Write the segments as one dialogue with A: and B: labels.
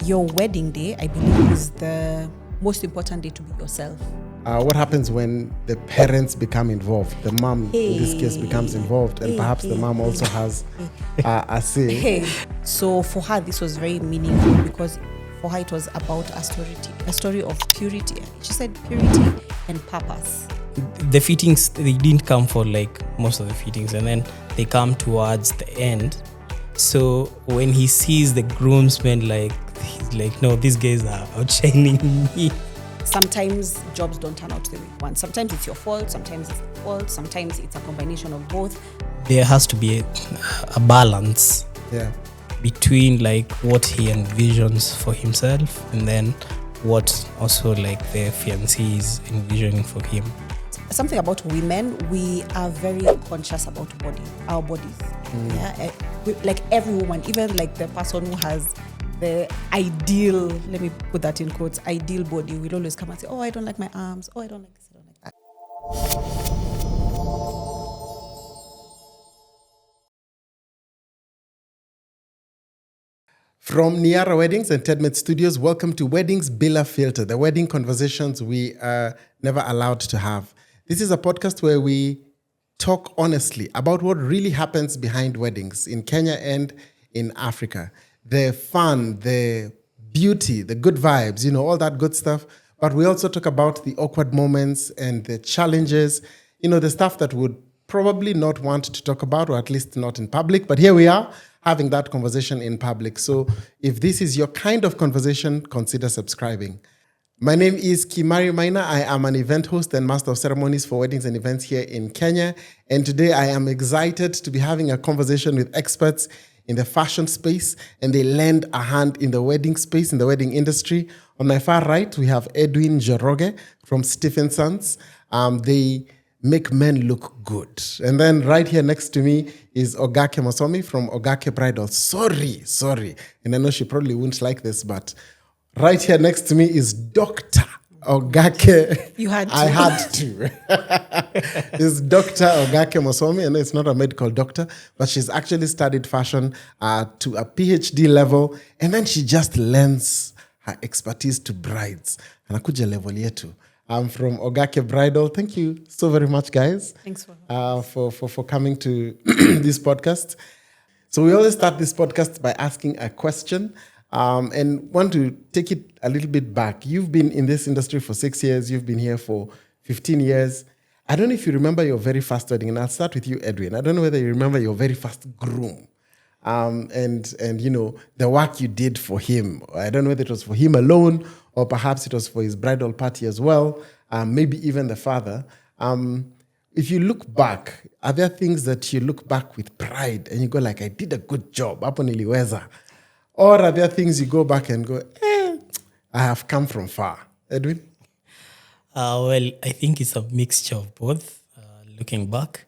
A: your wedding day, I believe, is the most important day to be yourself.
B: What happens when the parents become involved? The mom, in this case, becomes involved, and perhaps the mom also has a say.
A: So for her, this was very meaningful because for her it was about a story of purity. She said purity and purpose.
C: The fittings, they didn't come for like most of the fittings, and then they come towards the end. So when he sees the groomsmen, like he's like, no, these guys are outshining me.
A: Sometimes jobs don't turn out the way you want. Sometimes it's your fault, sometimes it's the fault, sometimes it's a combination of both.
C: There has to be a balance between like what he envisions for himself and then what also like the fiancé is envisioning for him.
A: Something about women, we are very conscious about our bodies. Yeah, like every woman, even like the person who has the ideal, let me put that in quotes, ideal body, will always come and say, oh, I don't like my arms, oh, I don't like this, I don't like that.
B: From Niyara Weddings and Tedmade Studios, welcome to Weddings Bila Filter, the wedding conversations we are never allowed to have. This is a podcast where we talk honestly about what really happens behind weddings in Kenya and in Africa. The fun, the beauty, the good vibes, all that good stuff. But we also talk about the awkward moments and the challenges, the stuff that would probably not want to talk about, or at least not in public. But here we are having that conversation in public. So if this is your kind of conversation, consider subscribing. My name is Kimari Maina. I am an event host and master of ceremonies for weddings and events here in Kenya. And today I am excited to be having a conversation with experts in the fashion space, and they lend a hand in the wedding space, in the wedding industry. On my far right, we have Edwin Njoroge from Stephensons. They make men look good. And then right here next to me is Ogake Mosomi from Ogake Bridal. Sorry. And I know she probably wouldn't like this, but right here next to me is Dr. Ogake.
A: You had to.
B: I had to. It's Dr. Ogake Mosomi, and it's not a medical doctor, but she's actually studied fashion to a PhD level, and then she just lends her expertise to brides. Anakuja level yetu. I'm from Ogake Bridal. Thank you so very much, guys.
A: Thanks
B: for coming to this podcast. So we always start this podcast by asking a question. And want to take it a little bit back. You've been in this industry for 6 years. You've been here for 15 years. I don't know if you remember your very first wedding, and I'll start with you, Edwin. I don't know whether you remember your very first groom, and the work you did for him. I don't know whether it was for him alone or perhaps it was for his bridal party as well. Maybe even the father. If you look back, are there things that you look back with pride and you go like, I did a good job, hapo niliweza? Or are there things you go back and go, I have come from far? Edwin?
C: Well, I think it's a mixture of both, looking back,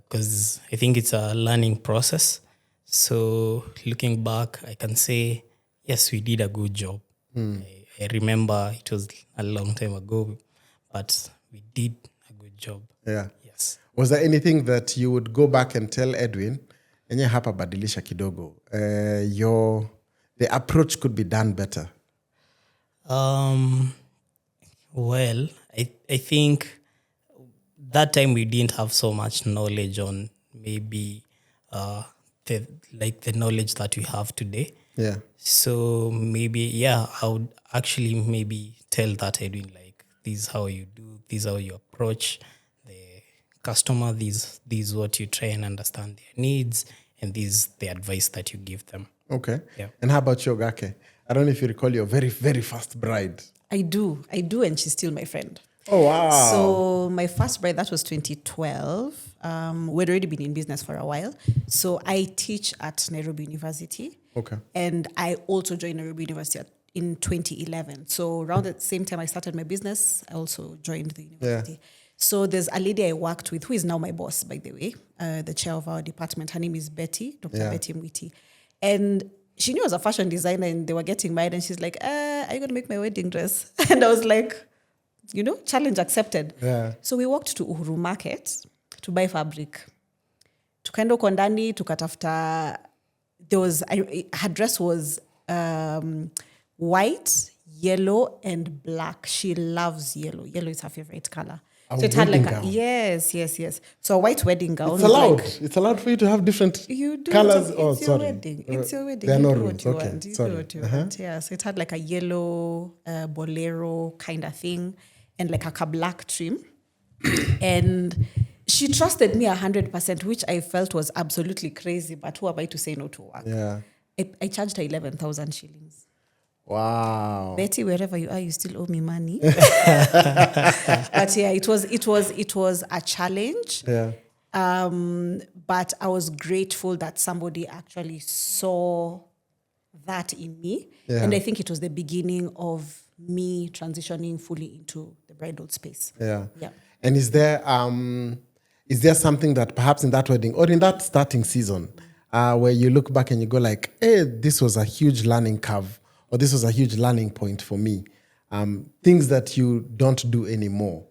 C: because I think it's a learning process. So looking back, I can say, yes, we did a good job. I remember it was a long time ago, but we did a good job.
B: Yeah.
C: Yes.
B: Was there anything that you would go back and tell Edwin, enye hapa badilisha kidogo, the approach could be done better?
C: Well, I think that time we didn't have so much knowledge on maybe the knowledge that we have today.
B: Yeah. So
C: maybe, I would actually maybe tell that Edwin, like, this is how you do, this is how you approach the customer, this is what you try and understand their needs, and this is the advice that you give them.
B: Okay.
C: Yeah.
B: And how about you, Ogake? I don't know if you recall your very, very first bride.
A: I do, and she's still my friend.
B: Oh, wow.
A: So my first bride, that was 2012. We'd already been in business for a while. So I teach at Nairobi University.
B: Okay.
A: And I also joined Nairobi University in 2011. So around the same time I started my business, I also joined the university. Yeah. So there's a lady I worked with who is now my boss, by the way, the chair of our department. Her name is Betty, Dr. Betty Mwiti. And she knew I was a fashion designer and they were getting married. And she's like, are you going to make my wedding dress? And I was like, challenge accepted.
B: Yeah.
A: So we walked to Uhuru Market to buy fabric. Tukaenda huko ndani, tukatafuta, her dress was white, yellow, and black. She loves yellow. Yellow is her favorite color.
B: A
A: So it had
B: wedding
A: like
B: gown.
A: yes. So a white wedding gown.
B: It's
A: with
B: allowed.
A: like-
B: It's allowed for you to have different
A: you do
B: colors.
A: It's your wedding. It's your wedding.
B: There are
A: You
B: no
A: do
B: rules.
A: what you
B: Okay,
A: want. You
B: sorry.
A: do what you want. Yeah. So it had like a yellow bolero kind of thing, and like a black trim. And she trusted me 100%, which I felt was absolutely crazy. But who am I to say no to work?
B: Yeah.
A: I charged her 11,000 shillings.
B: Wow.
A: Betty, wherever you are, you still owe me money. But yeah, it was a challenge.
B: Yeah.
A: But I was grateful that somebody actually saw that in me.
B: Yeah.
A: And I think it was the beginning of me transitioning fully into the bridal space.
B: Yeah.
A: Yeah.
B: And is there something that perhaps in that wedding or in that starting season where you look back and you go like, hey, this was a huge learning curve or this was a huge learning point for me? Things that you don't do anymore.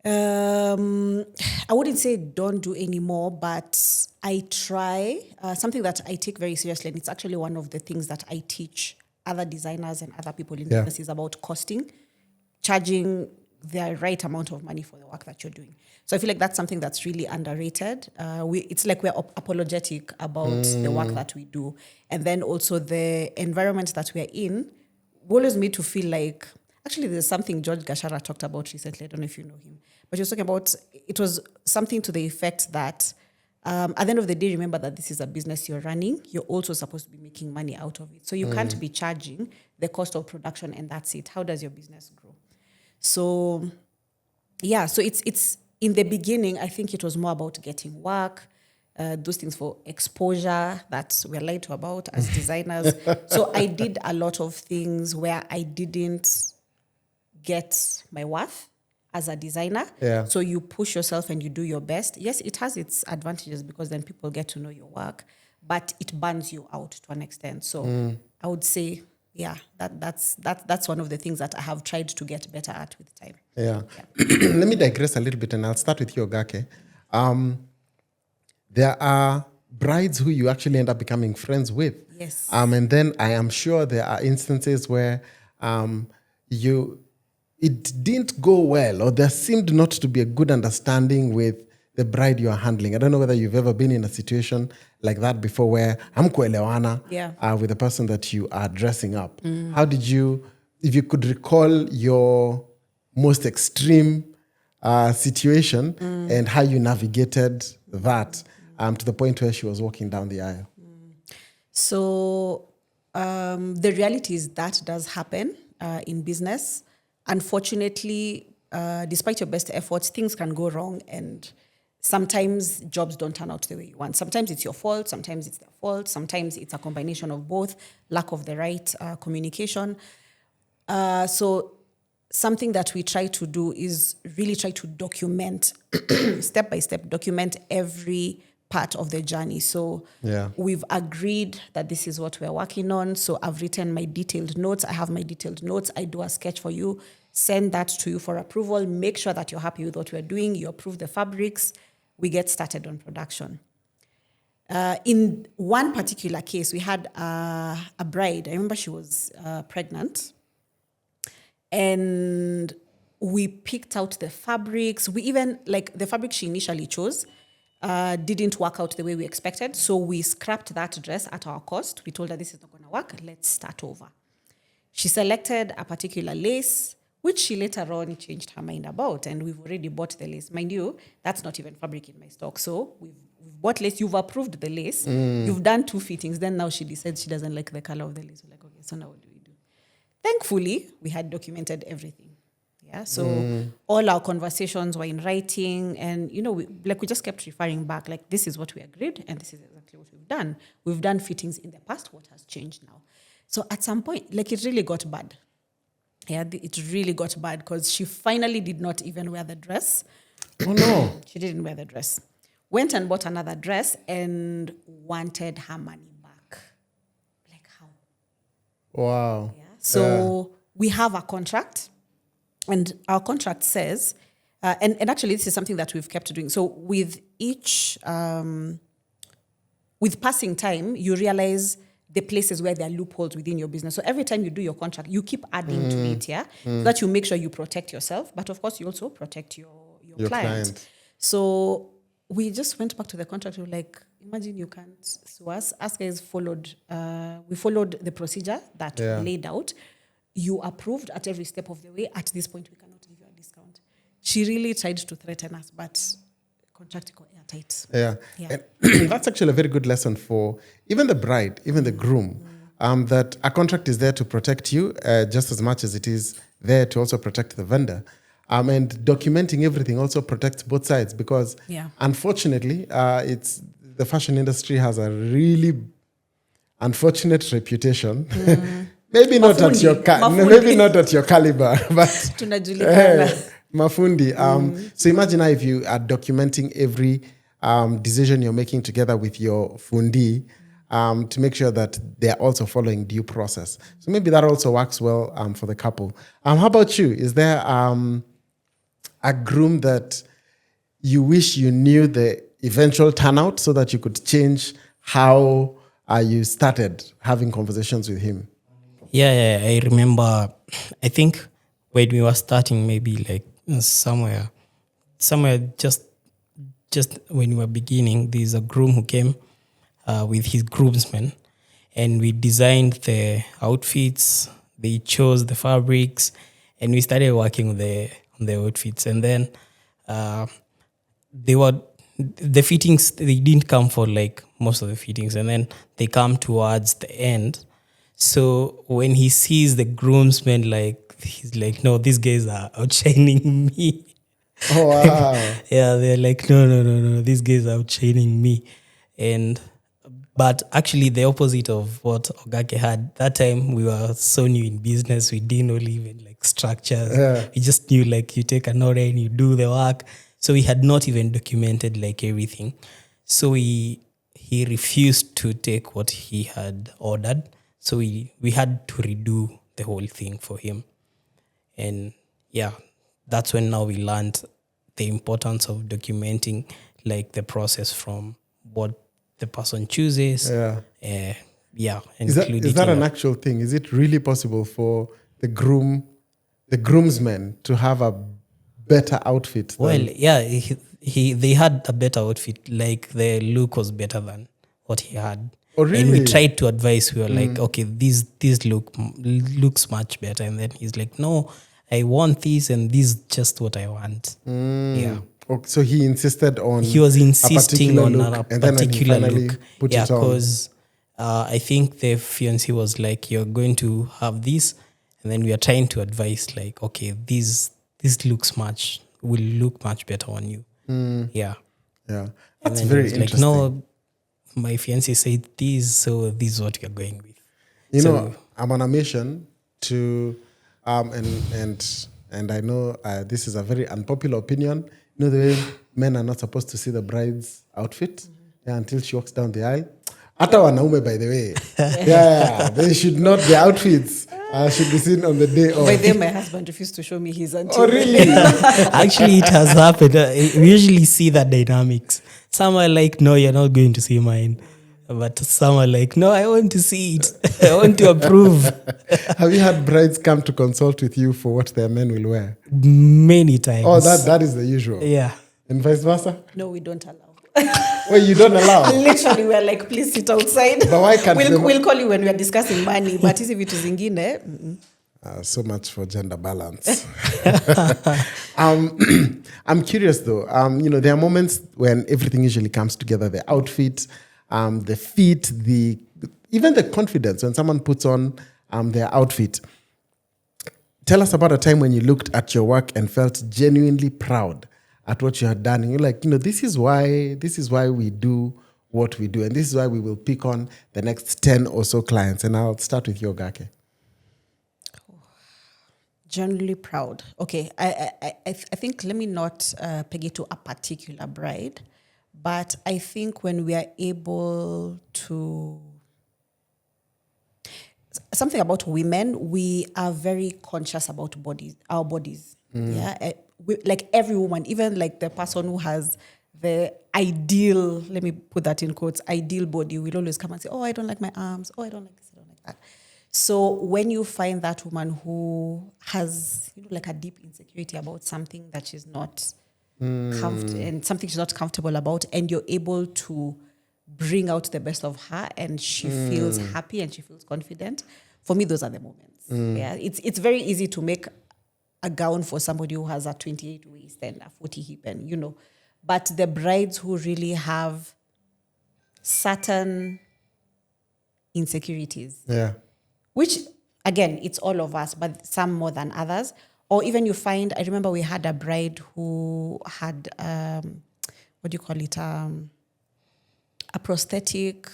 A: I wouldn't say don't do anymore, but I try something that I take very seriously, and it's actually one of the things that I teach other designers and other people in business is about costing, charging the right amount of money for the work that you're doing. So I feel like that's something that's really underrated. It's like we're apologetic about the work that we do, and then also the environment that we're in. We always need to feel like. Actually, there's something George Gashara talked about recently. I don't know if you know him. But he was talking about, it was something to the effect that at the end of the day, remember that this is a business you're running. You're also supposed to be making money out of it. So you can't be charging the cost of production and that's it. How does your business grow? So, yeah, so it's in the beginning, I think it was more about getting work, those things for exposure that we're lied to about as designers. So I did a lot of things where I didn't get my worth as a designer.
B: Yeah.
A: So you push yourself and you do your best. Yes, it has its advantages because then people get to know your work, but it burns you out to an extent. So I would say, yeah, that's one of the things that I have tried to get better at with time.
B: Yeah. Let me digress a little bit and I'll start with you, Ogake. There are brides who you actually end up becoming friends with.
A: Yes.
B: And then I am sure there are instances where it didn't go well or there seemed not to be a good understanding with the bride you are handling. I don't know whether you've ever been in a situation like that before where hamkuelewana with the person that you are dressing up. How did you, if you could recall your most extreme situation and how you navigated that to the point where she was walking down the aisle?
A: So the reality is that does happen in business. Unfortunately, despite your best efforts, things can go wrong and sometimes jobs don't turn out the way you want. Sometimes it's your fault, sometimes it's their fault, sometimes it's a combination of both, lack of the right communication. So something that we try to do is really try to document, step by step, document every part of the journey. So we've agreed that this is what we're working on. So I've written my detailed notes. I have my detailed notes. I do a sketch for you, send that to you for approval. Make sure that you're happy with what we're doing. You approve the fabrics. We get started on production. In one particular case, we had a bride. I remember she was pregnant. And we picked out the fabrics. We even, like the fabric she initially chose, didn't work out the way we expected. So we scrapped that dress at our cost. We told her this is not going to work. Let's start over. She selected a particular lace, which she later on changed her mind about. And we've already bought the lace. Mind you, that's not even fabric in my stock. So we've bought lace. You've approved the lace. You've done 2 fittings. Then now she decides she doesn't like the color of the lace. We're like, okay, so now what do we do? Thankfully, we had documented everything. Yeah, so all our conversations were in writing, and we just kept referring back, like this is what we agreed, and this is exactly what we've done. We've done fittings in the past. What has changed now? So at some point, it really got bad. Yeah, it really got bad because she finally did not even wear the dress.
B: Oh no,
A: she didn't wear the dress. Went and bought another dress and wanted her money back. Like how?
B: Wow.
A: Yeah. So we have a contract. And our contract says, and actually this is something that we've kept doing. So with each, with passing time, you realize the places where there are loopholes within your business. So every time you do your contract, you keep adding to it, so that you make sure you protect yourself, but of course you also protect your client. So we just went back to the contract. We were like, imagine you can't sue us. Us guys followed, we followed the procedure that we laid out. You approved at every step of the way. At this point, we cannot give you a discount. She really tried to threaten us, but contract got airtight.
B: Yeah. And that's actually a very good lesson for even the bride, even the groom, that a contract is there to protect you just as much as it is there to also protect the vendor. And documenting everything also protects both sides because, unfortunately, it's the fashion industry has a really unfortunate reputation. Maybe not at your maybe not at your caliber, but mafundi. So imagine if you are documenting every decision you're making together with your fundi to make sure that they're also following due process. So maybe that also works well for the couple. How about you? Is there a groom that you wish you knew the eventual turnout so that you could change how you started having conversations with him?
C: Yeah, I remember, I think when we were starting, maybe like somewhere just when we were beginning, there's a groom who came with his groomsmen, and we designed the outfits, they chose the fabrics, and we started working on the outfits. And then the fittings, they didn't come for like most of the fittings, and then they come towards the end. So when he sees the groomsmen, like, he's like, no, these guys are outshining me.
B: Oh, wow.
C: Yeah, they're like, no, these guys are outshining me. But actually the opposite of what Ogake had. That time we were so new in business, we didn't know even like structures.
B: Yeah.
C: We just knew like you take an order and you do the work. So we had not even documented like everything. So he refused to take what he had ordered. So we had to redo the whole thing for him. And yeah, that's when now we learned the importance of documenting like the process from what the person chooses. And
B: is that an actual thing? Is it really possible for the groomsmen to have a better outfit?
C: They had a better outfit. Like the look was better than what he had.
B: Oh, really?
C: And we tried to advise. We were like, okay, this looks much better. And then he's like, no, I want this, and this is just what I want. Yeah.
B: Okay, so he insisted on.
C: He was insisting on a
B: and
C: particular
B: then when he
C: look.
B: put it on.
C: Because I think the fiancé was like, you're going to have this, and then we are trying to advise like, okay, this will look much better on you. Yeah.
B: That's very interesting.
C: Like, no, my fiancé said this, so this is what you're going with.
B: You know, I'm on a mission to, and I know this is a very unpopular opinion. You know the way men are not supposed to see the bride's outfit until she walks down the aisle. Hata wanaume, by the way. They should not, the outfits should be seen on the day of.
A: By then, my husband refused to show me his until.
B: Oh, really?
C: Actually, it has happened. We usually see the dynamics. Some are like, no, you're not going to see mine. But some are like, no, I want to see it. I want to approve.
B: Have you had brides come to consult with you for what their men will wear?
C: Many times.
B: Oh, that is the usual.
C: Yeah.
B: And vice versa?
A: No, we don't allow.
B: Well, you don't allow?
A: Literally, we're like, please sit outside.
B: But why can't
A: we'll call you when we're discussing money. But hizi vitu zingine.
B: So much for gender balance. I'm curious though. You know, there are moments when everything usually comes together: the outfit, the fit, even the confidence when someone puts on their outfit. Tell us about a time when you looked at your work and felt genuinely proud at what you had done, and you're like, you know, this is why we do what we do, and this is why we will pick on the next 10 or so clients. And I'll start with you, Ogake.
A: Generally proud. Okay, I think, let me not peg it to a particular bride, but I think when we are able to, something about women, we are very conscious about our bodies. Yeah, like every woman, even like the person who has the ideal, let me put that in quotes, ideal body will always come and say, oh, I don't like my arms. Oh, I don't like this, I don't like that. So when you find that woman who has, like a deep insecurity about something that she's not and something she's not comfortable about, and you're able to bring out the best of her, and she feels happy and she feels confident. For me, those are the moments. Yeah, it's very easy to make a gown for somebody who has a 28 waist and a 40 hip, and but the brides who really have certain insecurities, which again, it's all of us, but some more than others. Or even you find, I remember we had a bride who had, what do you call it? A prosthetic.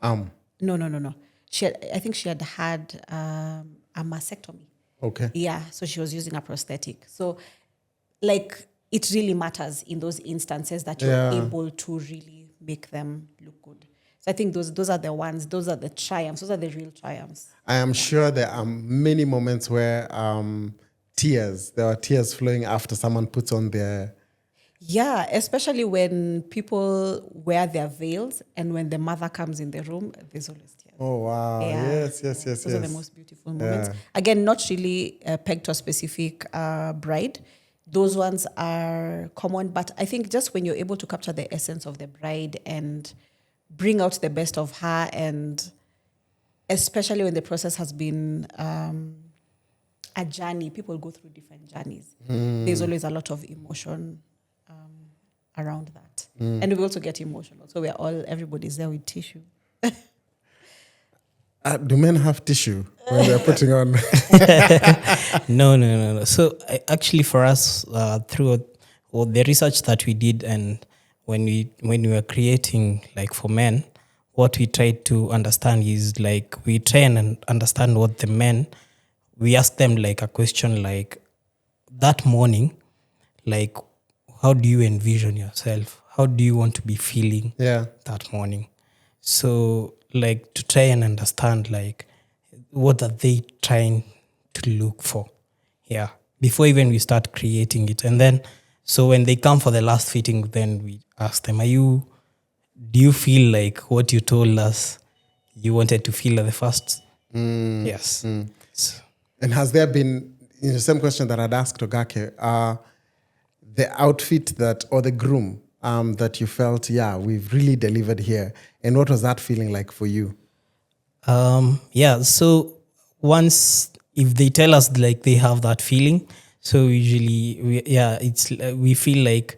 A: No. I think she had a mastectomy.
B: Okay.
A: Yeah, so she was using a prosthetic. So, like, it really matters in those instances that you're able to really make them look good. So I think those are the ones, those are the triumphs, those are the real triumphs.
B: I am sure there are many moments where there are tears flowing after someone puts on their...
A: Yeah, especially when people wear their veils and when the mother comes in the room, there's always tears.
B: Oh, wow.
A: Yeah.
B: Yes.
A: Those are the most beautiful moments. Again, not really pegged to a specific bride. Those ones are common, but I think just when you're able to capture the essence of the bride and bring out the best of her, and especially when the process has been a journey, people go through different journeys. There's always a lot of emotion around that. And we also get emotional. So everybody's there with tissue.
B: Do men have tissue when they're putting on?
C: No. So actually for us, through the research that we did, and when we were creating, like, for men, what we tried to understand is, like, we try and understand what the men, we ask them, like, a question like, that morning, like, how do you envision yourself? How do you want to be feeling that morning? So, like, to try and understand, like, what are they trying to look for? Yeah. Before even we start creating it. And then, so when they come for the last fitting, then we ask them, do you feel like what you told us you wanted to feel at the first? Yes. So,
B: and has there been, the same question that I'd asked Ogake, the outfit or the groom that you felt, we've really delivered here? And what was that feeling like for you?
C: So once, if they tell us, like, they have that feeling, so usually we feel like,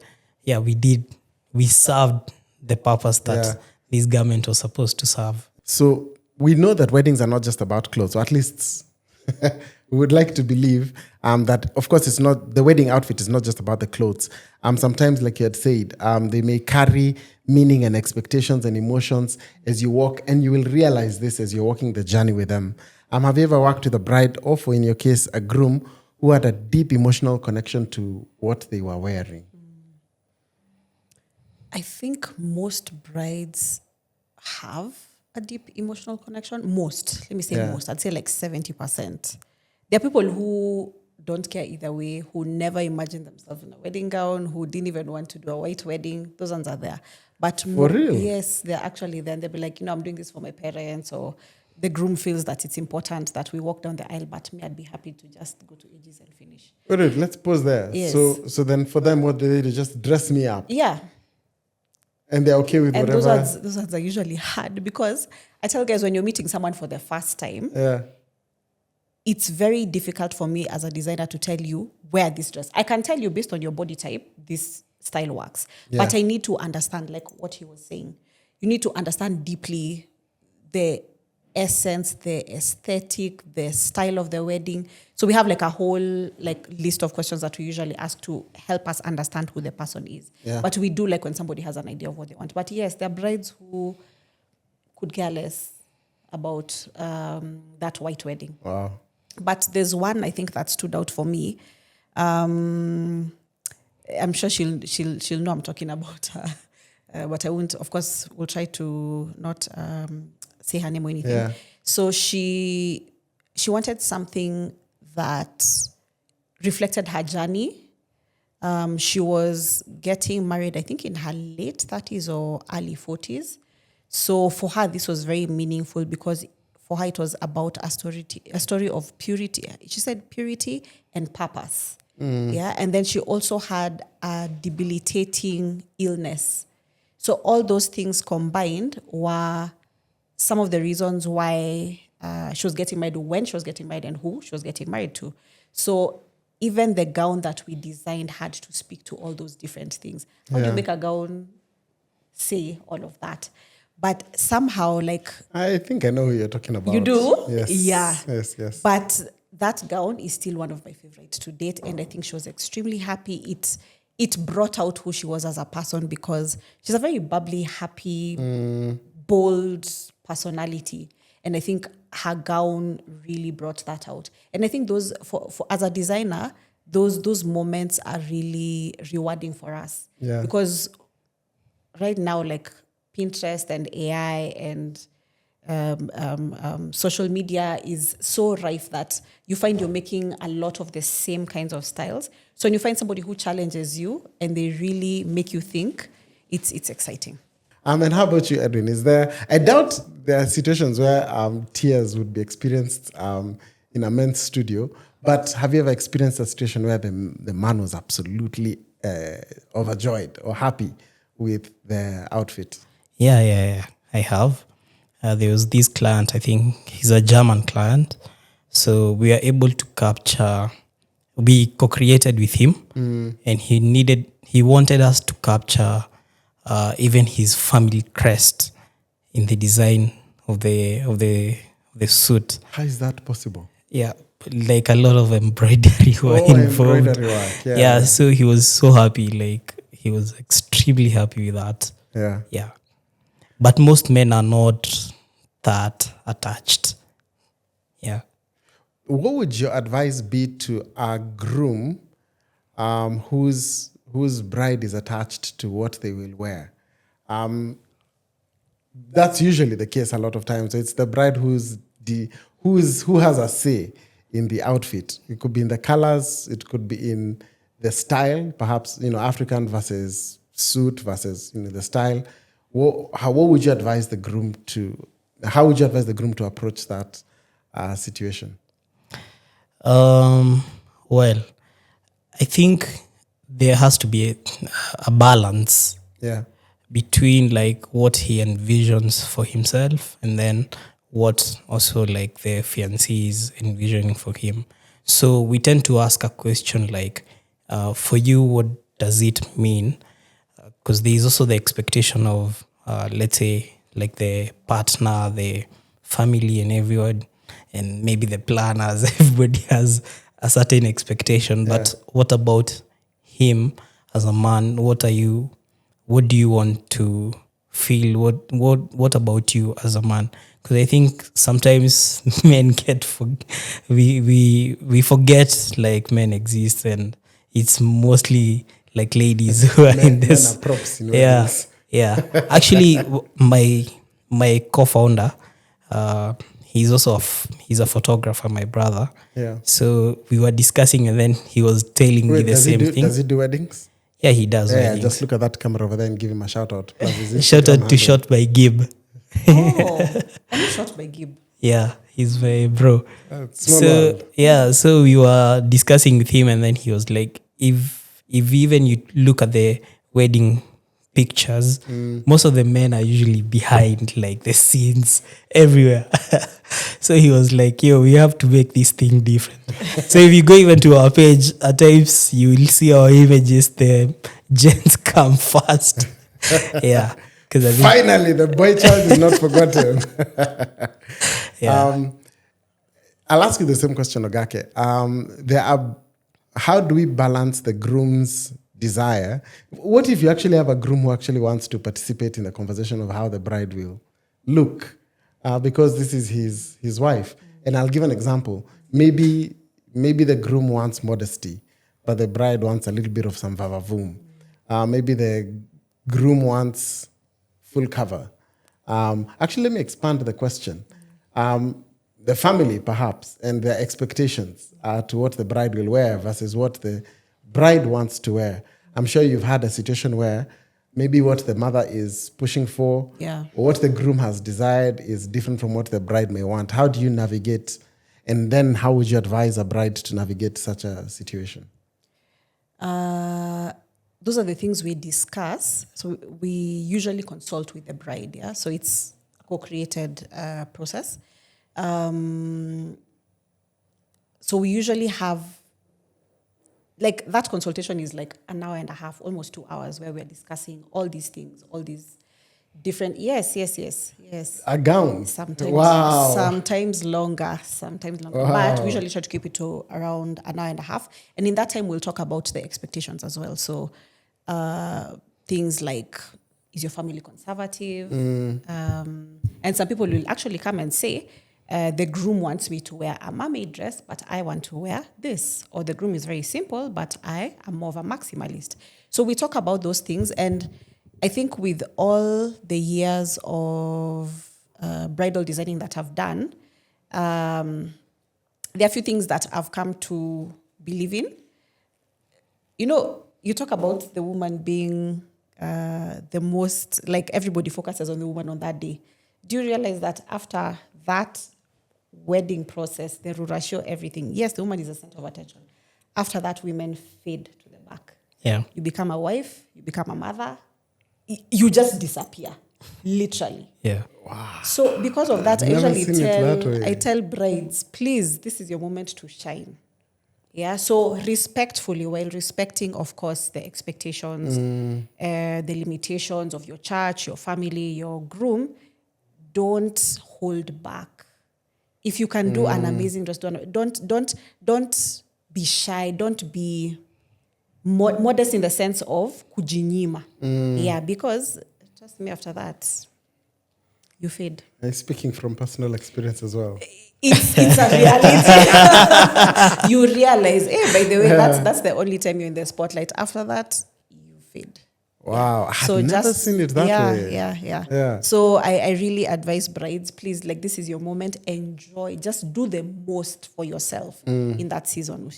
C: we served the purpose that this garment was supposed to serve.
B: So we know that weddings are not just about clothes, or at least we would like to believe that, of course, it's not, the wedding outfit is not just about the clothes. Sometimes, like you had said, they may carry meaning and expectations and emotions as you walk, and you will realize this as you're walking the journey with them. Have you ever worked with a bride, or, for in your case, a groom, who had a deep emotional connection to what they were wearing?
A: I think most brides have a deep emotional connection. Most, let me say most. I'd say like 70%. There are people who don't care either way, who never imagined themselves in a wedding gown, who didn't even want to do a white wedding. Those ones are there. But
B: for real?
A: Yes, they're actually there. They'll be like, I'm doing this for my parents, or the groom feels that it's important that we walk down the aisle, but me, I'd be happy to just go to ages and finish.
B: Wait, let's pause there.
A: Yes.
B: So then for them, what do they just dress me up?
A: Yeah.
B: And they're okay with whatever?
A: And those ads are usually hard, because I tell guys, when you're meeting someone for the first time, it's very difficult for me as a designer to tell you, wear this dress. I can tell you based on your body type, this style works. But I need to understand, like what he was saying. You need to understand deeply the essence, the aesthetic, the style of the wedding. So we have like a whole list of questions that we usually ask to help us understand who the person is. But we do like when somebody has an idea of what they want. But yes, there are brides who could care less about that white wedding.
B: Wow.
A: But there's one I think that stood out for me. I'm sure she'll know I'm talking about her, but I won't. Of course, we'll try to not say her name or anything. So she wanted something that reflected her journey, She was getting married, I think, in her late 30s or early 40s. So for her, this was very meaningful because for her, it was about a story of purity. She said purity and purpose. Yeah. And then she also had a debilitating illness. So all those things combined were some of the reasons why she was getting married, when she was getting married, and who she was getting married to. So even the gown that we designed had to speak to all those different things. How do you make a gown say all of that? But somehow, like...
B: I think I know who you're talking about.
A: You do?
B: Yes.
A: Yeah.
B: Yes.
A: But that gown is still one of my favorites to date. And I think she was extremely happy. It brought out who she was as a person because she's a very bubbly, happy, bold personality. And I think her gown really brought that out. And I think those, for as a designer, those moments are really rewarding for us.
B: Yeah.
A: Because right now, like Pinterest and AI and social media is so rife that you find you're making a lot of the same kinds of styles. So when you find somebody who challenges you and they really make you think, it's exciting.
B: And how about you, Edwin? I doubt there are situations where tears would be experienced in a men's studio, but have you ever experienced a situation where the man was absolutely overjoyed or happy with the outfit?
C: Yeah. I have. There was this client, I think he's a German client. So we are able to capture, we co-created with him and he wanted us to capture even his family crest in the design of the suit.
B: How is that possible?
C: Yeah, like a lot of embroidery were involved.
B: Embroidery work.
C: Yeah, so he was so happy. Like he was extremely happy with that. Yeah. But most men are not that attached. Yeah.
B: What would your advice be to a groom whose bride is attached to what they will wear? That's usually the case a lot of times. It's the bride who has a say in the outfit. It could be in the colors. It could be in the style, perhaps, African versus suit versus, the style. How would you advise the groom to approach that situation?
C: Well, I think there has to be a balance between like what he envisions for himself and then what also like the fiancé is envisioning for him. So we tend to ask a question like, for you, what does it mean? Because there is also the expectation of, let's say, like the partner, the family and everyone, and maybe the planners, everybody has a certain expectation. But what about him as a man? What do you want to feel? What about you as a man? Because I think sometimes men we forget like men exist, and it's mostly like ladies who are in this.
B: Men are props,
C: Yeah. Actually, my co-founder, he's a photographer, my brother.
B: Yeah.
C: So we were discussing, and then he was telling me the same thing.
B: Does he do weddings?
C: Yeah, he does.
B: Yeah,
C: weddings.
B: just look at that camera over there and give him a shout out.
C: Shout out to Shot by Gib.
A: I'm shot by Gib.
C: Yeah, he's my bro.
B: So
C: so we were discussing with him, and then he was like, if even you look at the wedding pictures, most of the men are usually behind like the scenes everywhere. So he was like, yo, we have to make this thing different. So if you go even to our page, at times you will see our images, the gents come first. Yeah.
B: Finally, the boy child is not forgotten.
C: Yeah.
B: I'll ask you the same question, Ogake. How do we balance the groom's desire? What if you actually have a groom who actually wants to participate in the conversation of how the bride will look? Because this is his wife. And I'll give an example. Maybe the groom wants modesty, but the bride wants a little bit of some vavavoom. Maybe the groom wants full cover. Actually, let me expand the question. The family, perhaps, and their expectations to what the bride will wear versus what the bride wants to wear. I'm sure you've had a situation where maybe what the mother is pushing for or what the groom has desired is different from what the bride may want. How do you navigate? And then how would you advise a bride to navigate such a situation?
A: Those are the things we discuss. So we usually consult with the bride. Yeah. So it's a co-created process. So we usually have, like, that consultation is like an hour and a half, almost 2 hours, where we're discussing all these things, all these different. Yes.
B: A gown.
A: Sometimes,
B: wow.
A: sometimes longer. Wow. But we usually try to keep it to around an hour and a half. And in that time, we'll talk about the expectations as well. So things like, is your family conservative? And some people will actually come and say, the groom wants me to wear a mermaid dress, but I want to wear this. Or the groom is very simple, but I am more of a maximalist. So we talk about those things. And I think with all the years of bridal designing that I've done, there are a few things that I've come to believe in. You know, you talk about the woman being the most, like, everybody focuses on the woman on that day. Do you realize that after that wedding process, the ratio, everything, yes, the woman is the center of attention. After that, women fade to the back.
C: Yeah.
A: You become a wife, you become a mother, you just disappear, literally.
C: Yeah.
B: Wow.
A: So because of that,
B: I've never seen it that way.
A: I tell brides, please, this is your moment to shine. Yeah, so respectfully, while respecting, of course, the expectations, the limitations of your church, your family, your groom, don't hold back. If you can do an amazing dress, don't be shy. Don't be modest in the sense of kujinyima. Yeah, because trust me, after that, you fade.
B: I'm speaking from personal experience as well.
A: It's a reality. You realize, hey, by the way, that's the only time you're in the spotlight. After that, you fade.
B: Wow, I've never seen it that way.
A: Yeah. So I really advise brides, please, like, this is your moment. Enjoy. Just do the most for yourself in that season.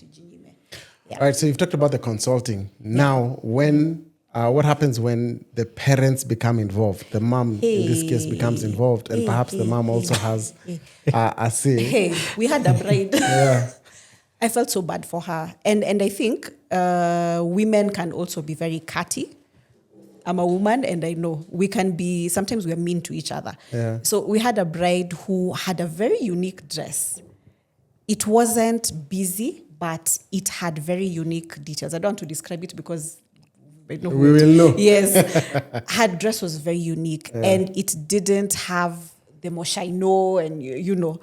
B: All right, so you've talked about the consulting. Now, what happens when the parents become involved? The mom, in this case, becomes involved, and perhaps the mom also has a say.
A: Hey, we had a bride. I felt so bad for her. And I think women can also be very catty. I'm a woman, and I know we can be, sometimes we are mean to each other.
B: Yeah.
A: So we had a bride who had a very unique dress. It wasn't busy, but it had very unique details. I don't want to describe it because I know
B: we will know.
A: Yes. Her dress was very unique, and it didn't have the mochaino and, you know.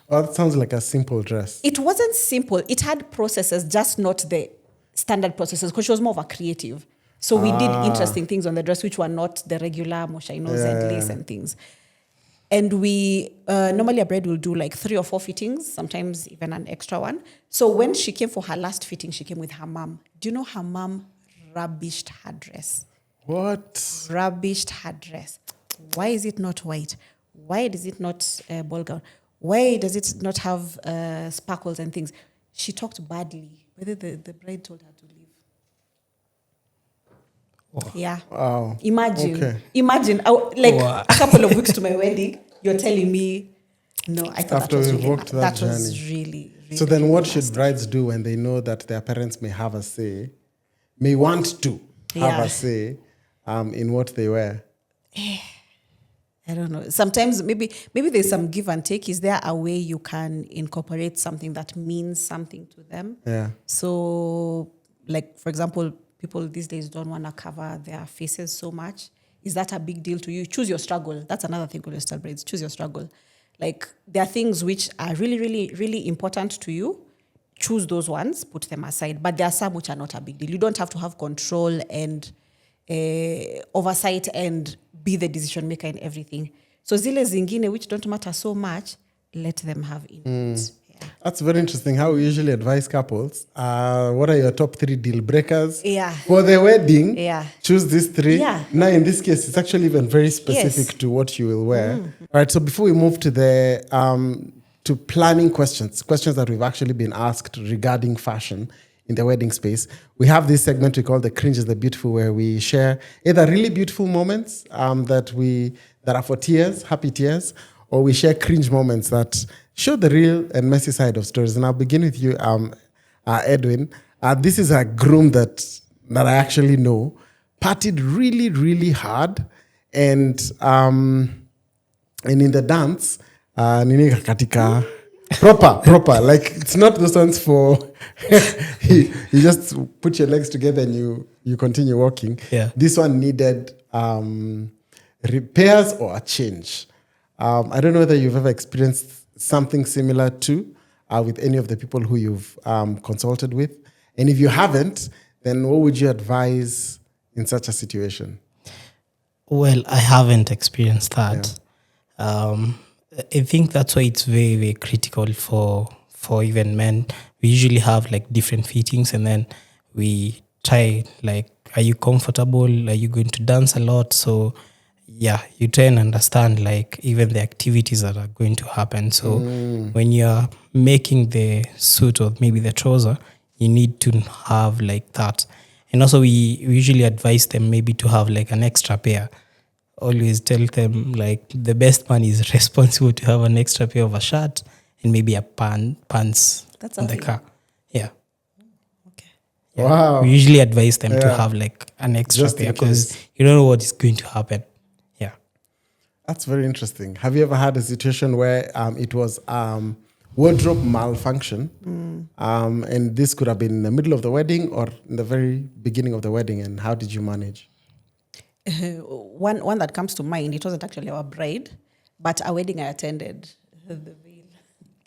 B: Well, that sounds like a simple dress.
A: It wasn't simple. It had processes, just not the standard processes, because she was more of a creative. So we did interesting things on the dress, which were not the regular mochainos and lace and things. And we, normally a bride will do like 3 or 4 fittings, sometimes even an extra one. So when she came for her last fitting, she came with her mom. Do you know her mom rubbished her dress?
B: What?
A: Rubbished her dress. Why is it not white? Why does it not ball gown? Why does it not have sparkles and things? She talked badly. Whether the bride told her to leave.
C: Oh.
A: Yeah.
B: Wow.
A: Imagine.
B: Okay.
A: Imagine. A couple of weeks to my wedding, you're telling me, no, I thought
B: After
A: that was
B: we
A: really,
B: walked that journey.
A: was really.
B: So then
A: really
B: what
A: nasty.
B: should brides do when they know that their parents may have a say, may want to have a say in what they wear?
A: I don't know. Sometimes maybe there's some give and take. Is there a way you can incorporate something that means something to them?
B: Yeah.
A: So, like, for example, people these days don't want to cover their faces so much. Is that a big deal to you? Choose your struggle. That's another thing with style braids. Choose your struggle. Like, there are things which are really, really, really important to you. Choose those ones, put them aside. But there are some which are not a big deal. You don't have to have control and oversight and be the decision maker in everything. So zile zingine which don't matter so much, let them have input. Yeah.
B: That's very interesting how we usually advise couples. What are your top 3 deal breakers?
A: Yeah.
B: For the wedding,
A: Yeah.
B: choose these 3.
A: Yeah.
B: Now, in this case, it's actually even very specific to what you will wear. All right, so before we move to the to planning questions that we've actually been asked regarding fashion, in the wedding space. We have this segment we call the Cringe is the Beautiful, where we share either really beautiful moments that are for tears, happy tears, or we share cringe moments that show the real and messy side of stories. And I'll begin with you, Edwin. This is a groom that I actually know, partied really, really hard, and in the dance, nini katika proper, like it's not those ones for you just put your legs together and you continue walking.
C: Yeah.
B: This one needed repairs or a change. I don't know whether you've ever experienced something similar to with any of the people who you've consulted with, and if you haven't, then what would you advise in such a situation?
C: Well, I haven't experienced that. I think that's why it's very, very critical for even men. We usually have like different fittings, and then we try like, are you comfortable? Are you going to dance a lot? So yeah, you try and understand like even the activities that are going to happen. So when you're making the suit or maybe the trouser, you need to have like that. And also we usually advise them maybe to have like an extra pair. Always tell them like the best man is responsible to have an extra pair of a shirt and maybe a pants
A: That's
C: in the
A: awesome.
C: car. Yeah.
A: Okay.
C: Yeah.
B: Wow.
C: We usually advise them to
B: Yeah.
C: have like an extra
B: Just in
C: pair because
B: case.
C: you don't know what is going to happen. Yeah.
B: That's very interesting. Have you ever had a situation where it was wardrobe malfunction, and this could have been in the middle of the wedding or in the very beginning of the wedding, and how did you manage?
A: One that comes to mind, it wasn't actually our bride, but a wedding I attended, the veil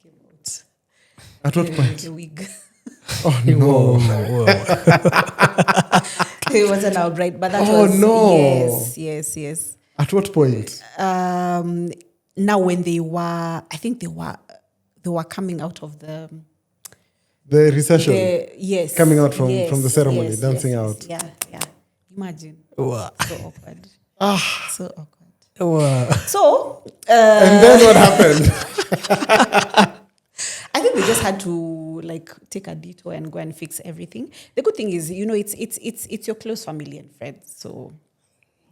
A: came out.
B: At what point?
A: The wig.
B: Oh no!
A: It wasn't our bride, but that
B: Oh,
A: was...
B: no.
A: Yes.
B: At what point?
A: Now when they were... I think they were coming out of the
B: The recession.
A: yes,
B: Coming out from the ceremony, dancing out.
A: Yeah. Imagine.
C: Wow.
A: So awkward. So awkward.
C: Wow.
A: So
B: And then what happened?
A: I think they just had to like take a detour and go and fix everything. The good thing is, it's your close family and friends, so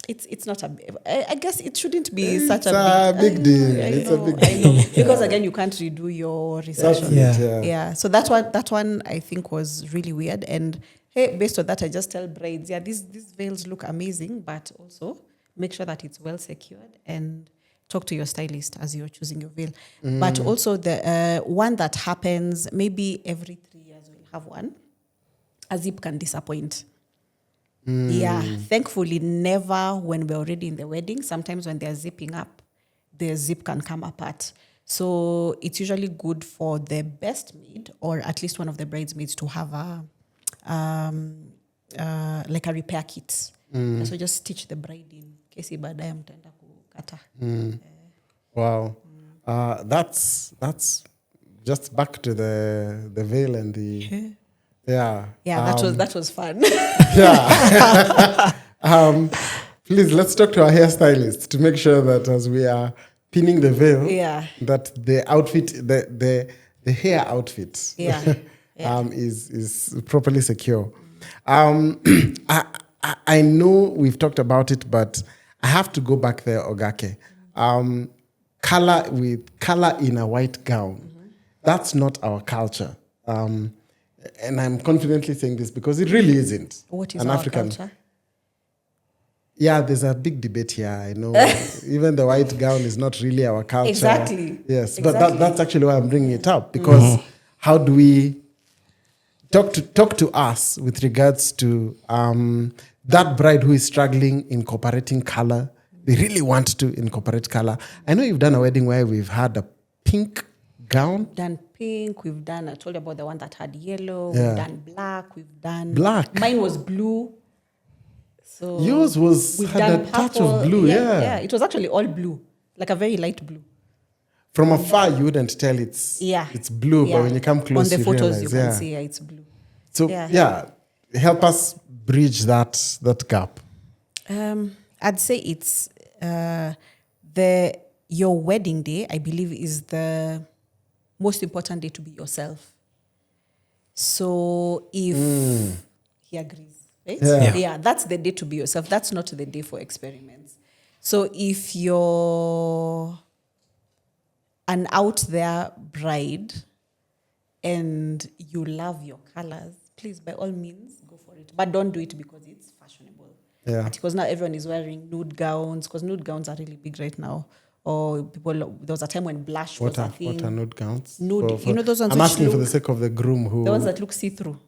A: it's not I guess it shouldn't be such a
B: big deal.
A: It's
B: a big
A: I know. Because again, you can't redo your reception.
C: Yeah.
A: So that one I think was really weird. And hey, based on that, I just tell brides, these veils look amazing, but also make sure that it's well secured and talk to your stylist as you're choosing your veil. But also the one that happens maybe every 3 years, we'll have one. A zip can disappoint. Yeah, thankfully never when we're already in the wedding. Sometimes when they're zipping up, the zip can come apart. So it's usually good for the best maid or at least one of the bridesmaids to have like a repair kit. So just stitch the bride in case baadaye mtaenda kukata.
B: Wow. That's just back to the veil and the yeah.
A: That was fun.
B: Yeah. Please, let's talk to our hairstylist to make sure that as we are pinning the veil, that the outfit, the hair outfit, is properly secure. I know we've talked about it, but I have to go back there, Ogake. Color in a white gown. That's not our culture. And I'm confidently saying this because it really isn't.
A: What is
B: an
A: our
B: African
A: culture?
B: Yeah, there's a big debate here. I know even the white gown is not really our culture.
A: Exactly.
B: Yes, but that's actually why I'm bringing it up, because how do we talk to us with regards to that bride who is struggling incorporating color? They really want to incorporate color. I know you've done a wedding where we've had a pink gown.
A: We've done pink. I told you about the one that had yellow.
B: Yeah.
A: We've done black. We've done
B: Black.
A: Mine was blue. So
B: Yours had a touch of blue.
A: Yeah, it was actually all blue, like a very light blue.
B: From afar, you wouldn't tell it's blue, but when you come close,
A: on the photos
B: realize,
A: you can see it's blue.
B: So help us bridge that gap.
A: I'd say it's your wedding day, I believe, is the most important day to be yourself. So if he agrees, right?
B: Yeah.
A: That's the day to be yourself. That's not the day for experiments. So if you're an out there bride and you love your colors, please, by all means, go for it. But don't do it because it's fashionable.
B: Yeah.
A: Because now everyone is wearing nude gowns, because nude gowns are really big right now. Or there was a time when blush was a thing.
B: What are nude gowns?
A: Nude, you know those ones
B: I'm
A: which
B: asking for the
A: look-
B: sake of the groom who...
A: The ones that look see-through.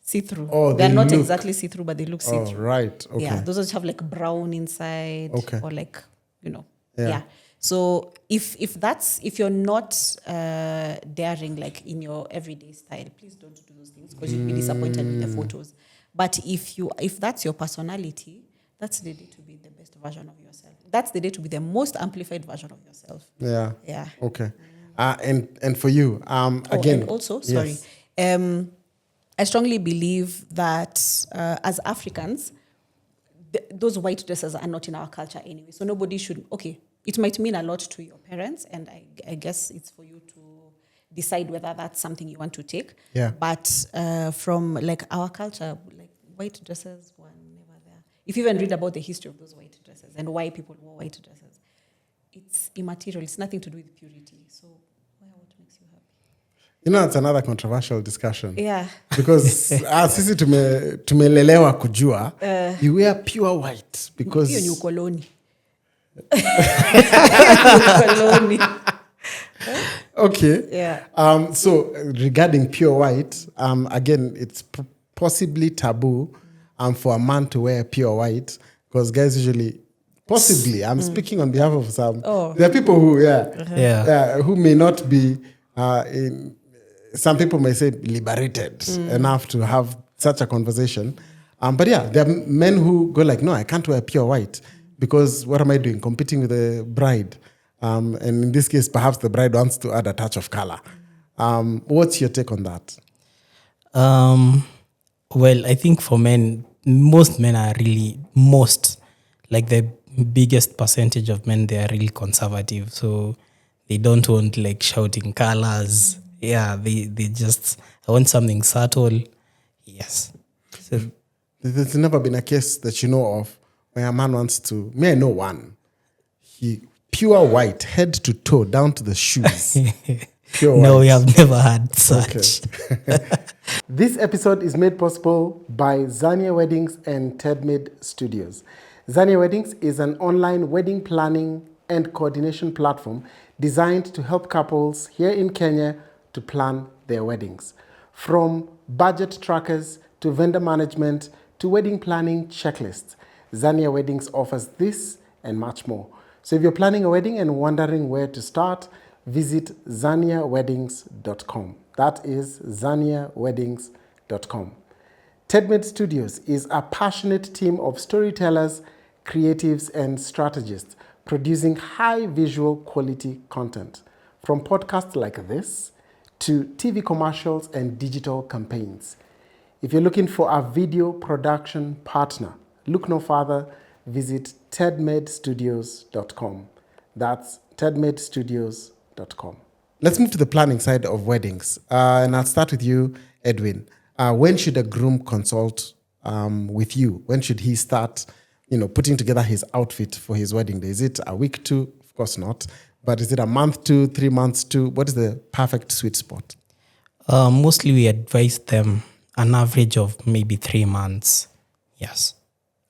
A: See-through.
B: Oh,
A: They're
B: they
A: not
B: look-
A: exactly see-through, but they look
B: Oh,
A: see-through.
B: right. Okay.
A: Yeah, those ones have like brown inside.
B: Okay.
A: Or like, you know.
B: Yeah.
A: So if you're not daring like in your everyday style, please don't do those things because you'll be disappointed with the photos. But if that's your personality, that's the day to be the best version of yourself. That's the day to be the most amplified version of yourself.
B: Yeah.
A: Yeah.
B: Okay. And for you, again...
A: And also, sorry,
B: yes.
A: I strongly believe that as Africans, those white dresses are not in our culture anyway. So nobody should, okay, it might mean a lot to your parents, and I guess it's for you to decide whether that's something you want to take.
B: Yeah.
A: But from like our culture, like white dresses were never there. If you even read about the history of those white dresses and why people wore white dresses, it's immaterial. It's nothing to do with purity. So wear what makes you happy.
B: You know, it's another controversial discussion.
A: Yeah.
B: Because sisi tumelelewa kujua you wear pure white because...
A: Hiyo ni ukoloni. Ukoloni.
B: Okay.
A: Yeah.
B: So regarding pure white, again, it's possibly taboo for a man to wear pure white because guys usually, possibly, I'm speaking on behalf of some.
A: Oh.
B: There are people who, who may not be, some people may say liberated enough to have such a conversation. But yeah, there are men who go like, no, I can't wear pure white because what am I doing? Competing with the bride. And in this case, perhaps the bride wants to add a touch of color. What's your take on that?
C: Well, I think for men, most men are really, like the biggest percentage of men, they are really conservative. So they don't want like shouting colors. Yeah, they just, I want something subtle. Yes. So,
B: There's never been a case that you know of where a man wants to, I know one. Pure white, head to toe, down to the shoes. Pure
C: no,
B: white.
C: we have never had such.
B: Okay. This episode is made possible by Zania Weddings and Tedmade Studios. Zania Weddings is an online wedding planning and coordination platform designed to help couples here in Kenya to plan their weddings. From budget trackers to vendor management to wedding planning checklists, Zania Weddings offers this and much more. So if you're planning a wedding and wondering where to start, visit zaniaweddings.com. That is zaniaweddings.com. Tedmade Studios is a passionate team of storytellers, creatives, and strategists producing high visual quality content. From podcasts like this to TV commercials and digital campaigns. If you're looking for a video production partner, look no further. Visit tedmadestudios.com. That's tedmadestudios.com. Let's move to the planning side of weddings. And I'll start with you, Edwin. When should a groom consult with you? When should he start, putting together his outfit for his wedding day? Is it a week, 2? Of course not. But is it a month, 2, 3 months, 2? What is the perfect sweet spot?
C: Mostly we advise them an average of maybe 3 months. Yes.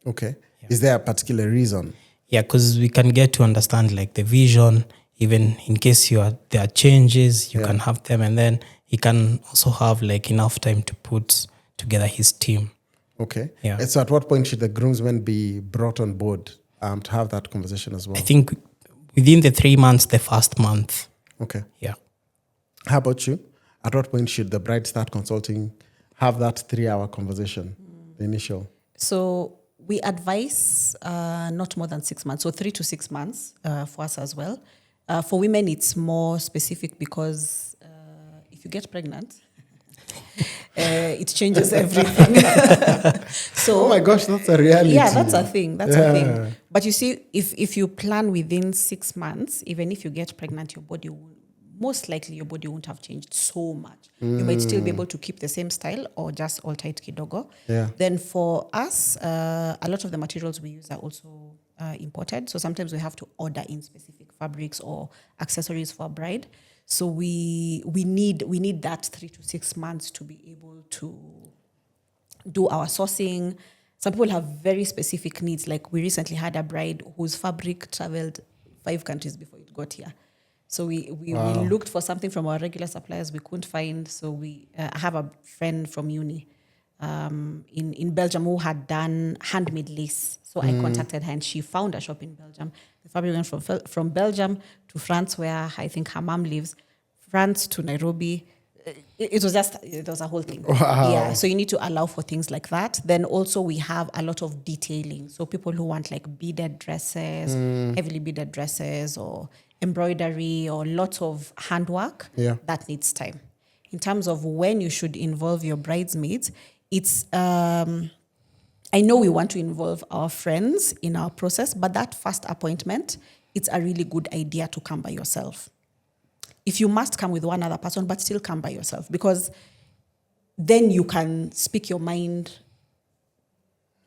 B: Okay. Yeah. Is there a particular reason?
C: Yeah, because we can get to understand like the vision, even in case there are changes, you can have them, and then he can also have like enough time to put together his team.
B: Okay.
C: Yeah.
B: And so at what point should the groomsmen be brought on board to have that conversation as well?
C: I think within the 3 months, the first month.
B: Okay.
C: Yeah.
B: How about you? At what point should the bride start consulting, have that 3-hour conversation, the initial?
A: So we advise not more than 6 months, so 3 to 6 months for us as well. For women, it's more specific because if you get pregnant, it changes everything. So,
B: oh my gosh, that's a reality.
A: Yeah, that's a thing. That's a thing. But you see, if you plan within 6 months, even if you get pregnant, your body will most likely your body won't have changed so much. You might still be able to keep the same style or just alter it kidogo.
B: Yeah.
A: Then for us, a lot of the materials we use are also imported. So sometimes we have to order in specific fabrics or accessories for a bride. So we need that 3 to 6 months to be able to do our sourcing. Some people have very specific needs. Like we recently had a bride whose fabric traveled 5 countries before it got here. So we looked for something from our regular suppliers we couldn't find. So we have a friend from uni in Belgium who had done handmade lace. So I contacted her and she found a shop in Belgium. The fabric went from Belgium to France, where I think her mom lives, France to Nairobi. It was a whole thing.
B: Wow.
A: Yeah, so you need to allow for things like that. Then also we have a lot of detailing. So people who want like beaded dresses, heavily beaded dresses, or embroidery, or lots of handwork, that needs time. In terms of when you should involve your bridesmaids, it's I know we want to involve our friends in our process, but that first appointment, it's a really good idea to come by yourself. If you must come with one other person, but still come by yourself, because then you can speak your mind,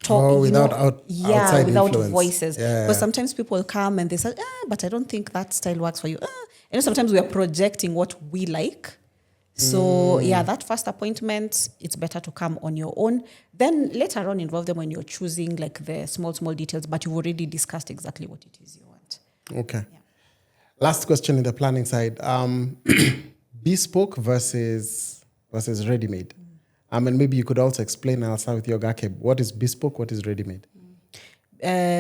A: talk
B: without outside
A: without
B: influence.
A: voices. Because sometimes people come and they say, but I don't think that style works for you. And sometimes we are projecting what we like. So that first appointment, it's better to come on your own. Then later on, involve them when you're choosing like the small details, but you've already discussed exactly what it is you want.
B: Okay. Yeah. Last question in the planning side. Bespoke versus ready-made. And maybe you could also explain, and I'll start with your Ogake. What is bespoke? What is ready-made?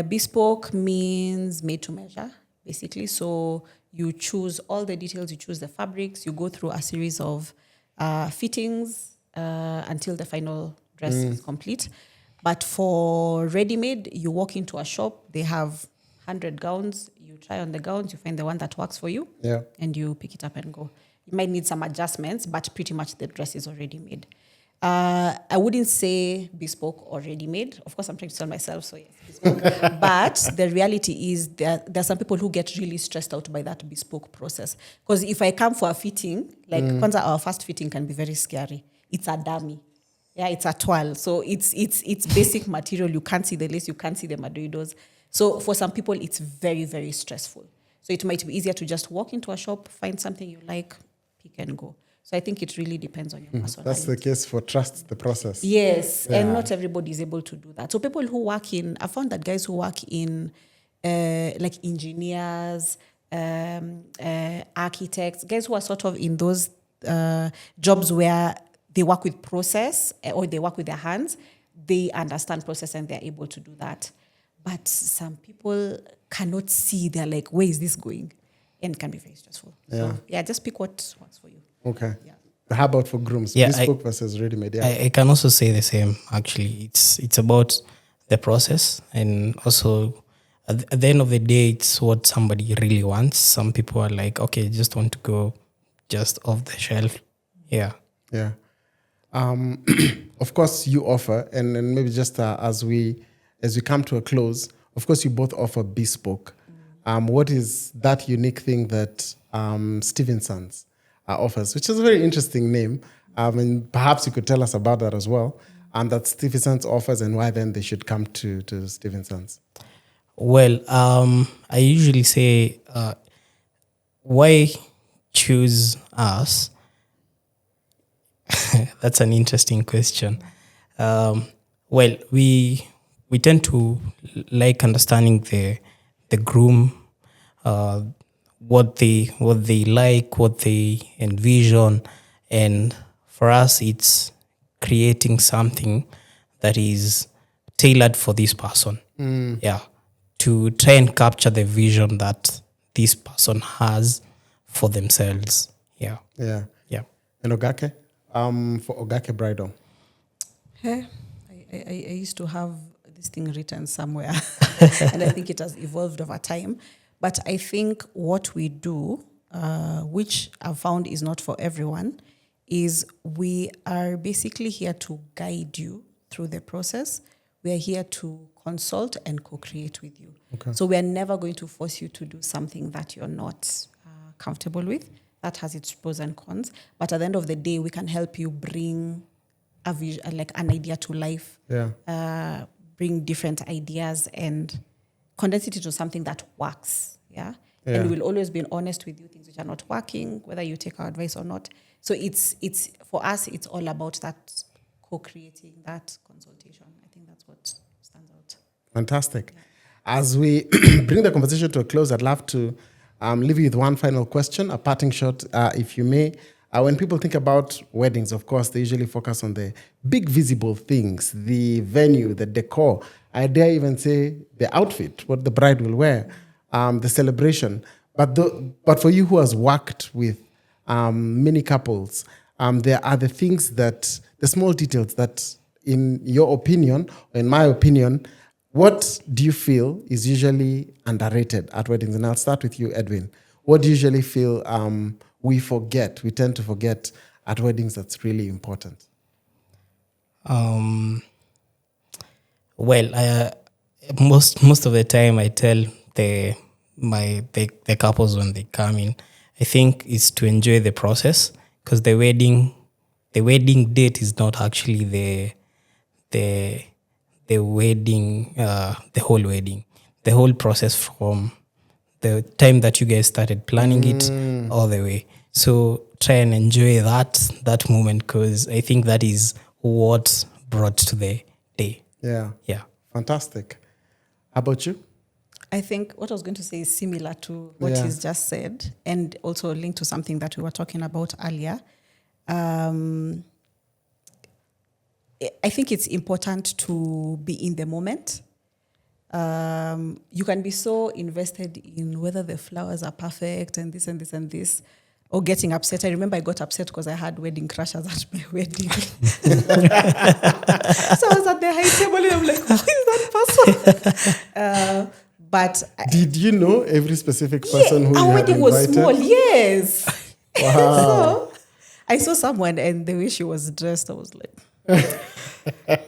A: Bespoke means made to measure, basically. So you choose all the details, you choose the fabrics, you go through a series of fittings until the final dress is complete. But for ready-made, you walk into a shop, they have 100 gowns, you try on the gowns, you find the one that works for you, and you pick it up and go. You might need some adjustments, but pretty much the dress is already made. I wouldn't say bespoke or ready-made. Of course, I'm trying to tell myself, so yes, bespoke. But the reality is there are some people who get really stressed out by that bespoke process. Because if I come for a fitting, like kwanza, our first fitting can be very scary. It's a dummy. Yeah, it's a toile. So it's basic material. You can't see the lace, you can't see the madoidos. So for some people, it's very, very stressful. So it might be easier to just walk into a shop, find something you like, pick and go. So I think it really depends on your personality.
B: That's the case for trust the process.
A: Yes, and not everybody is able to do that. So people who work I found that guys who work in like engineers, architects, guys who are sort of in those jobs where they work with process or they work with their hands, they understand process and they're able to do that. But some people cannot see, they're like, where is this going? And it can be very stressful. So just pick what works for you.
B: Okay. Yeah. How about for grooms?
C: Yeah,
B: bespoke versus ready-made. Yeah.
C: I can also say the same, actually. It's about the process, and also at the end of the day, it's what somebody really wants. Some people are like, okay, just want to go just off the shelf. Yeah.
B: Yeah. Of course, you offer, and maybe just as we come to a close, of course, you both offer bespoke. What is that unique thing that Stevenson's offers, which is a very interesting name. And perhaps you could tell us about that as well. And that Stevenson's offers and why then they should come to Stevenson's.
C: Well, I usually say, why choose us? That's an interesting question. Well, we tend to like understanding the groom, what they like, what they envision, and for us, it's creating something that is tailored for this person. Yeah, to try and capture the vision that this person has for themselves. Yeah.
B: Yeah.
C: Yeah.
B: And Ogake, for Ogake Bridal.
A: I used to have this thing written somewhere, and I think it has evolved over time. But I think what we do, which I've found is not for everyone, is we are basically here to guide you through the process. We are here to consult and co-create with you. Okay. So we are never going to force you to do something that you're not comfortable with. that has its pros and cons. But at the end of the day, we can help you bring a vision, like an idea to life.
B: Yeah.
A: Bring different ideas and condense it into something that works. Yeah. And we'll always be honest with you, things which are not working, whether you take our advice or not. So it's for us, it's all about that co-creating, that consultation. I think that's what stands out.
B: Fantastic. Yeah. As we bring the conversation to a close, I'd love to leave you with one final question, a parting shot, if you may. When people think about weddings, of course, they usually focus on the big visible things, the venue, the decor. I dare even say the outfit, what the bride will wear, the celebration. But for you who has worked with many couples, there are the things that, the small details that, in your opinion, or in my opinion, what do you feel is usually underrated at weddings? And I'll start with you, Edwin. What do you usually feel we tend to forget at weddings that's really important?
C: Well, most of the time I tell the couples when they come in, I think it's to enjoy the process, because the wedding date is not actually the wedding, the whole wedding, the whole process from the time that you guys started planning it all the way. So try and enjoy that moment, because I think that is what brought to the day.
B: Yeah.
C: Yeah.
B: Fantastic. How about you?
A: I think what I was going to say is similar to what he's just said, and also linked to something that we were talking about earlier. I think it's important to be in the moment. You can be so invested in whether the flowers are perfect and this and this and this, or getting upset. I remember I got upset because I had wedding crashers at my wedding. So I was at the high table and I'm like, who is that person? But
B: did you know every specific person who you
A: our
B: had
A: wedding
B: invited?
A: was small, yes.
B: Wow.
A: So I saw someone and the way she was dressed, I was like,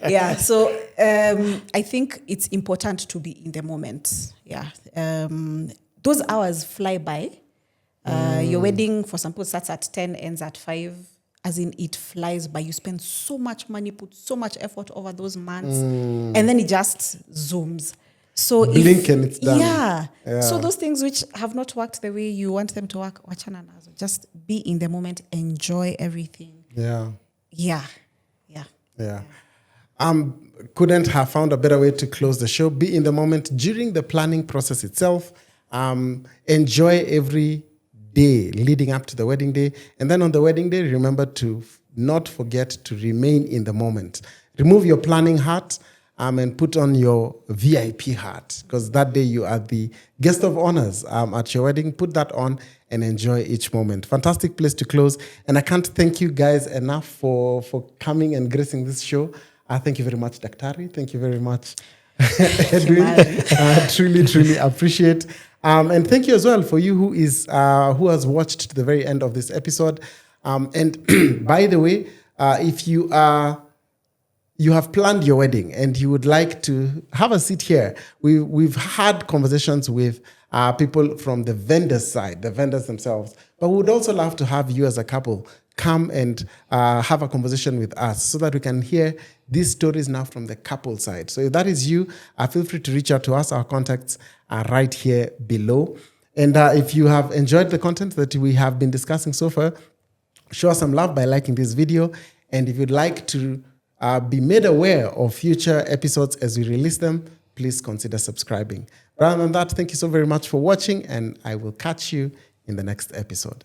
A: yeah. So I think it's important to be in the moment. Yeah. Those hours fly by. Your wedding, for example, starts at 10, ends at 5. As in, it flies by. You spend so much money, put so much effort over those months, and then it just zooms. So
B: blink and it's done.
A: Yeah. So those things which have not worked the way you want them to work, wachana nazo. Just be in the moment, enjoy everything.
B: Yeah. Couldn't have found a better way to close the show. Be in the moment during the planning process itself. Enjoy every day leading up to the wedding day. And then on the wedding day, remember to not forget to remain in the moment. Remove your planning hat and put on your VIP hat, because that day you are the guest of honors at your wedding. Put that on and enjoy each moment. Fantastic place to close. And I can't thank you guys enough for coming and gracing this show. Thank you very much, Daktari. Thank you very much, Edwin. Truly appreciate. And thank you as well for you who has watched to the very end of this episode. And by the way, if you have planned your wedding and you would like to have a seat here, we've had conversations with people from the vendors side, the vendors themselves, but we would also love to have you as a couple come and have a conversation with us so that we can hear these stories now from the couple side. So if that is you, feel free to reach out to us. Our contacts are right here below. And if you have enjoyed the content that we have been discussing so far, show us some love by liking this video. And if you'd like to be made aware of future episodes as we release them, please consider subscribing. Rather than that, thank you so very much for watching, and I will catch you in the next episode.